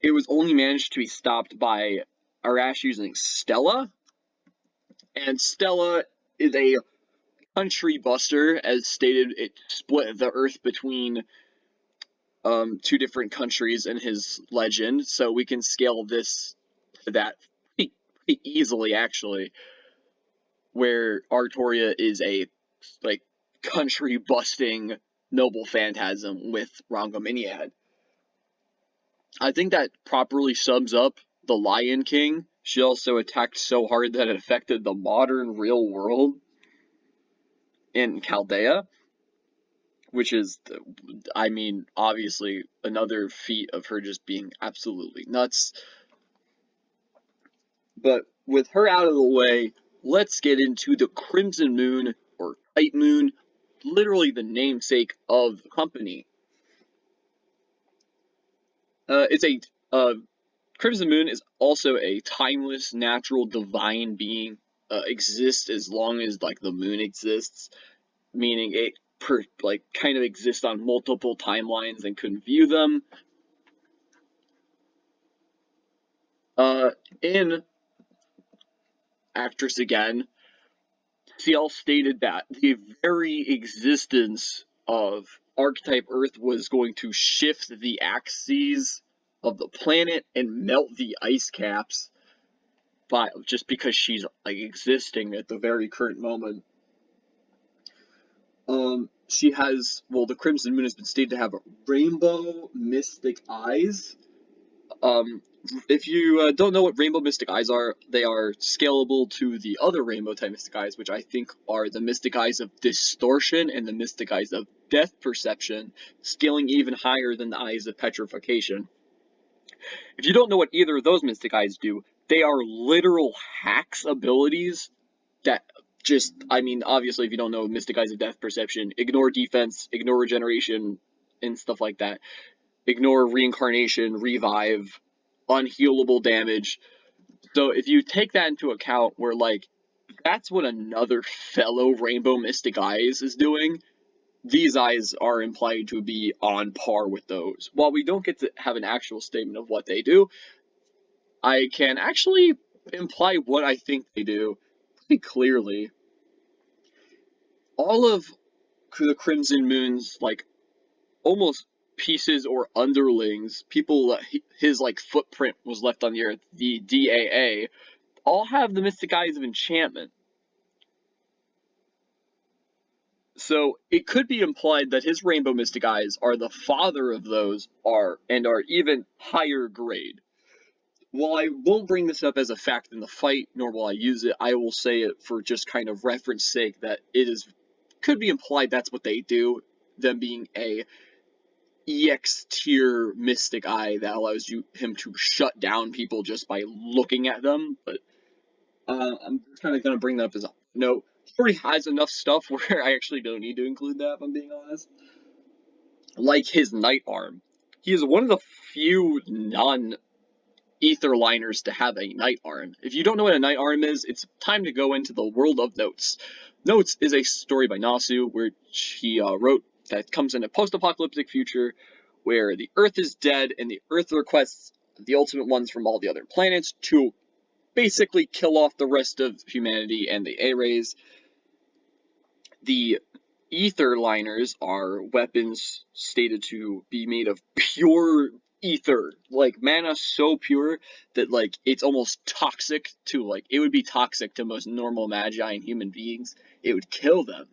it was only managed to be stopped by Arash using Stella, and Stella is a country buster. As stated, it split the Earth between two different countries in his legend, so we can scale this to that pretty easily, actually, where Artoria is a, like, country busting noble phantasm with Rangominiad. I think that properly sums up the Lion King. She also attacked so hard that it affected the modern real world in Chaldea, which is, I mean, obviously another feat of her just being absolutely nuts. But with her out of the way, let's get into the Crimson Moon, or Tight Moon, literally the namesake of the company. Crimson Moon is also a timeless, natural, divine being. Exists as long as like the moon exists, meaning it kind of exists on multiple timelines and couldn't view them. In Actress Again, CL stated that the very existence of Archetype Earth was going to shift the axes of the planet and melt the ice caps, just because she's like existing at the very current moment. She has, well, the Crimson Moon has been stated to have rainbow mystic eyes. If you don't know what rainbow mystic eyes are, they are scalable to the other rainbow type mystic eyes, which I think are the mystic eyes of distortion and the mystic eyes of death perception, scaling even higher than the eyes of petrification. If you don't know what either of those mystic eyes do, they are literal hacks abilities that just, I mean, obviously, if you don't know mystic eyes of death perception, ignore defense, ignore regeneration, and stuff like that. Ignore reincarnation, revive, unhealable damage. So if you take that into account, where like that's what another fellow Rainbow Mystic Eyes is doing, these eyes are implied to be on par with those. While we don't get to have an actual statement of what they do, I can actually imply what I think they do pretty clearly. All of the Crimson Moon's, like, almost pieces or underlings, people that his like footprint was left on the earth, the DAA, all have the mystic eyes of enchantment. So it could be implied that his rainbow mystic eyes are the father of those, are even higher grade. While I won't bring this up as a fact in the fight, nor will I use it, I will say it for just kind of reference sake that could be implied that's what they do, them being a EX tier mystic eye that allows him to shut down people just by looking at them. But I'm kind of going to bring that up as a note. He already has enough stuff where I actually don't need to include that, if I'm being honest. Like his Night Arm. He is one of the few non-ether liners to have a Night Arm. If you don't know what a Night Arm is, it's time to go into the world of Notes. Notes is a story by Nasu, where he wrote that comes in a post-apocalyptic future where the Earth is dead and the Earth requests the Ultimate Ones from all the other planets to basically kill off the rest of humanity and the A-rays. The ether liners are weapons stated to be made of pure ether, like mana so pure that like it's almost toxic to, like, it would be toxic to most normal magi and human beings. It would kill them.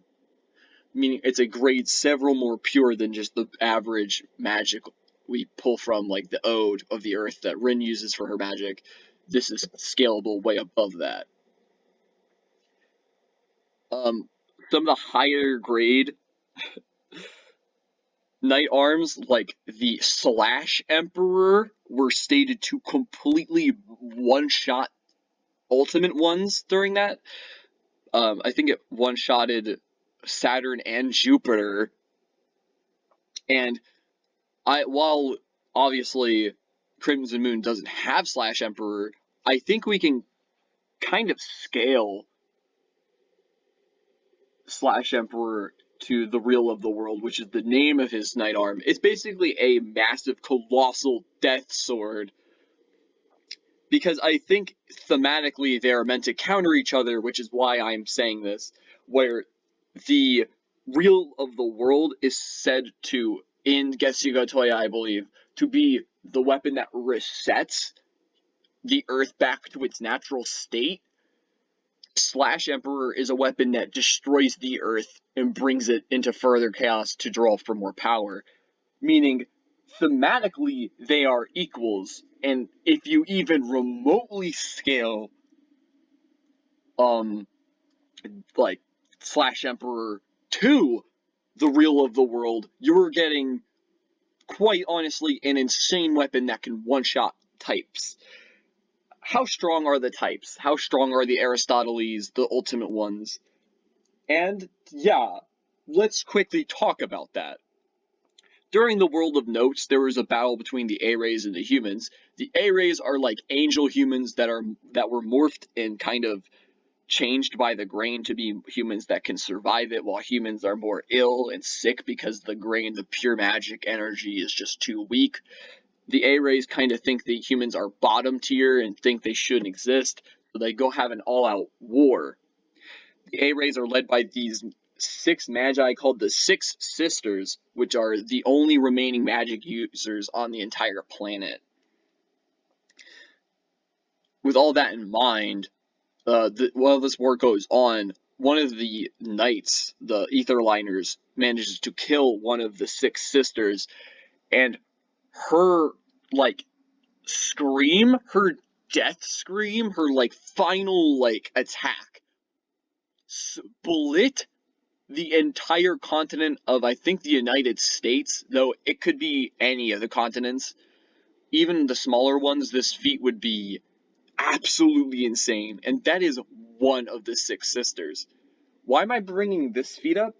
Meaning it's a grade several more pure than just the average magic we pull from, like the Ode of the Earth that Rin uses for her magic. This is scalable way above that. Some of the higher grade knight arms, like the Slash Emperor, were stated to completely one-shot ultimate ones during that. I think it one-shotted Saturn and Jupiter, and while obviously Crimson Moon doesn't have Slash Emperor, I think we can kind of scale Slash Emperor to the Real of the World, which is the name of his knight arm. It's basically a massive, colossal death sword, because I think thematically they are meant to counter each other, which is why I'm saying this, where the Real of the World is said to, in Getsuga Toya, I believe, to be the weapon that resets the Earth back to its natural state. Slash Emperor is a weapon that destroys the Earth and brings it into further chaos to draw for more power. Meaning, thematically, they are equals, and if you even remotely scale, like, Slash Emperor to the Real of the World, you're getting, quite honestly, an insane weapon that can one-shot types. How strong are the types? How strong are the Aristoteles, the ultimate ones? And, yeah, let's quickly talk about that. During the World of Notes, there was a battle between the A-Rays and the humans. The A-Rays are like angel humans that were morphed and kind of changed by the grain to be humans that can survive it, while humans are more ill and sick because the grain, the pure magic energy, is just too weak. The A-Rays kind of think the humans are bottom tier and think they shouldn't exist, so they go have an all-out war. The A-Rays are led by these 6 magi called the Six Sisters, which are the only remaining magic users on the entire planet. With all that in mind, while this war goes on, one of the knights, the Etherliners, manages to kill one of the 6 sisters, and her, like, scream, her death scream, her, like, final, like, attack, split the entire continent of, I think, the United States, though it could be any of the continents. Even the smaller ones, this feat would be absolutely insane, and that is one of the 6 sisters. Why am I bringing this feat up?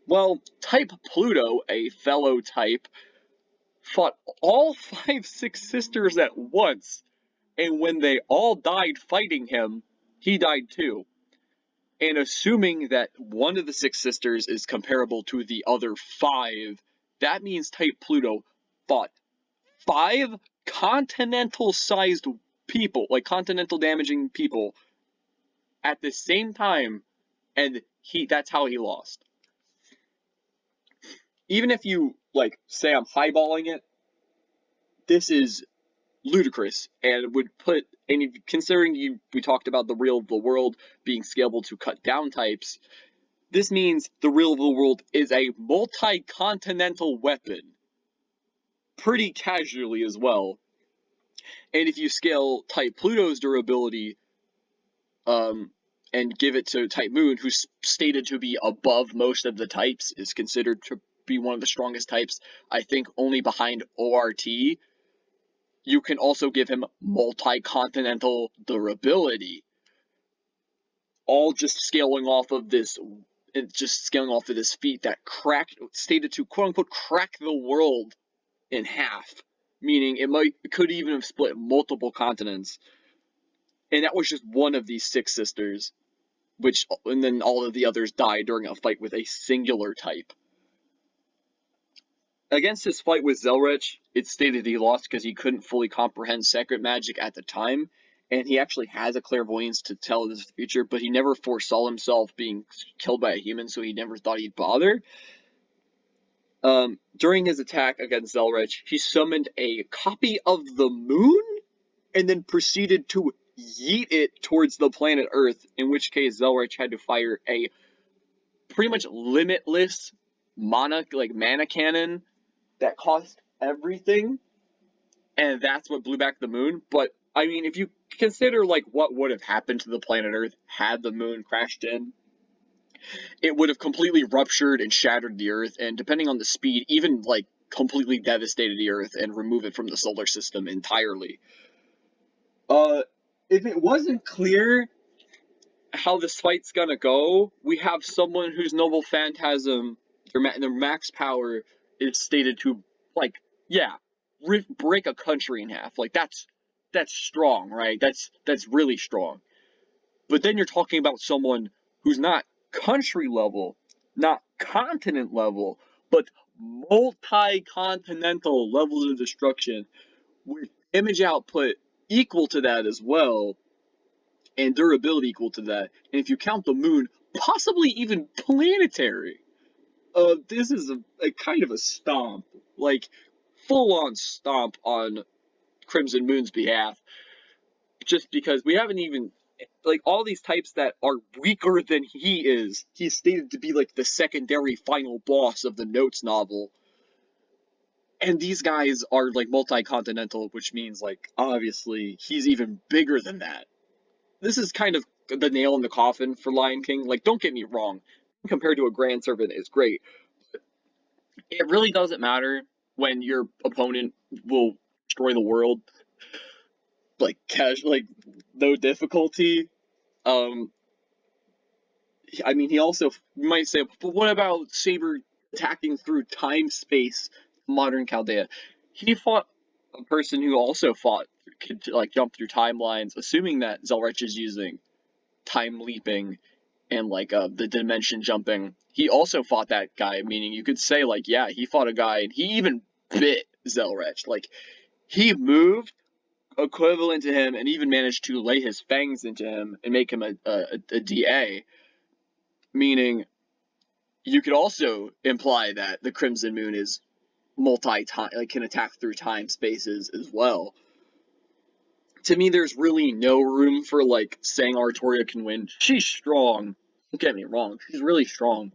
Well, Type Pluto, a fellow type, fought all 5 Six Sisters at once, and when they all died fighting him, he died too. And assuming that one of the 6 sisters is comparable to the other 5, that means Type Pluto fought 5 continental-sized people, like continental damaging people, at the same time, and that's how he lost. Even if you, like, say I'm highballing it, this is ludicrous, and would put, and considering we talked about the Real of the World being scalable to cut down types, this means the Real of the World is a multi-continental weapon, pretty casually as well. And if you scale Type Pluto's durability, and give it to Type Moon, who's stated to be above most of the types, is considered to be one of the strongest types, I think only behind ORT, you can also give him multi-continental durability. All just scaling off of this feat that stated to quote-unquote crack the world in half, meaning it could even have split multiple continents. And that was just one of these 6 sisters, and then all of the others died during a fight with a singular type. Against his fight with Zelrech, it's stated he lost because he couldn't fully comprehend sacred magic at the time, and he actually has a clairvoyance to tell the future, but he never foresaw himself being killed by a human, so he never thought he'd bother. During his attack against Zelrech, he summoned a copy of the moon, and then proceeded to yeet it towards the planet Earth, in which case Zelrech had to fire a pretty much limitless mana cannon that cost everything, and that's what blew back the moon. But, I mean, if you consider, like, what would have happened to the planet Earth had the moon crashed in, it would have completely ruptured and shattered the Earth, and depending on the speed, even like completely devastated the Earth and remove it from the solar system entirely. If it wasn't clear how this fight's gonna go, we have someone whose noble phantasm, their max power is stated to, like, yeah, break a country in half. Like that's strong, right? That's really strong. But then you're talking about someone who's not country level, not continent level, but multi-continental levels of destruction with image output equal to that as well, and durability equal to that. And if you count the moon, possibly even planetary. This is a kind of a stomp, like full-on stomp on Crimson Moon's behalf, just because we haven't even, like, all these types that are weaker than he is. He's stated to be like the secondary final boss of the Notes novel. And these guys are like multi-continental, which means like obviously he's even bigger than that. This is kind of the nail in the coffin for Lion King. Like, don't get me wrong, compared to a Grand Servant is great. It really doesn't matter when your opponent will destroy the world, like like no difficulty. Um, I mean, he also, you might say, but what about Saber attacking through time space, modern Chaldea? He fought a person who also could like jump through timelines, assuming that Zelrech is using time leaping and like the dimension jumping. He also fought that guy, meaning you could say like, yeah, he fought a guy and he even bit Zelrech. Like, he moved equivalent to him and even managed to lay his fangs into him and make him a DA, meaning you could also imply that the Crimson Moon is multi-time, like can attack through time spaces as well. To me, there's really no room for like saying Artoria can win. She's strong. Don't get me wrong, she's really strong.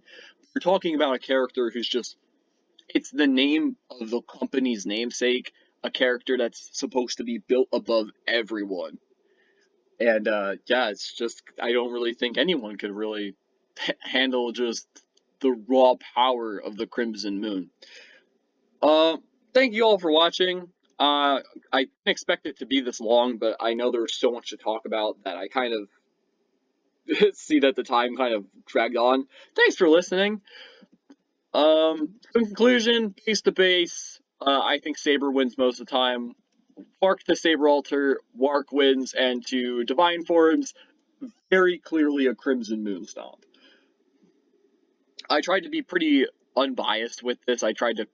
We're talking about a character who's just, it's the name of the company's namesake, a character that's supposed to be built above everyone. And yeah, it's just, I don't really think anyone could really handle just the raw power of the Crimson Moon. Thank you all for watching. I didn't expect it to be this long, but I know there was so much to talk about that I kind of see that the time kind of dragged on. Thanks for listening. In conclusion, base to base, I think Saber wins most of the time. Wark to Saber Altar, Wark wins, and to Divine Forms, very clearly a Crimson Moon stomp. I tried to be pretty unbiased with this. I tried to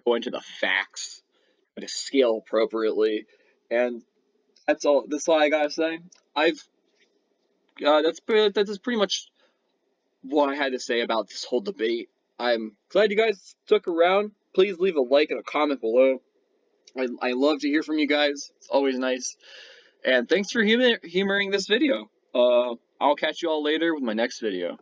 go into the facts, to scale appropriately, and that's all. That's all I gotta say. That's pretty much what I had to say about this whole debate. I'm glad you guys stuck around. Please leave a like and a comment below. I love to hear from you guys. It's always nice. And thanks for humoring this video. I'll catch you all later with my next video.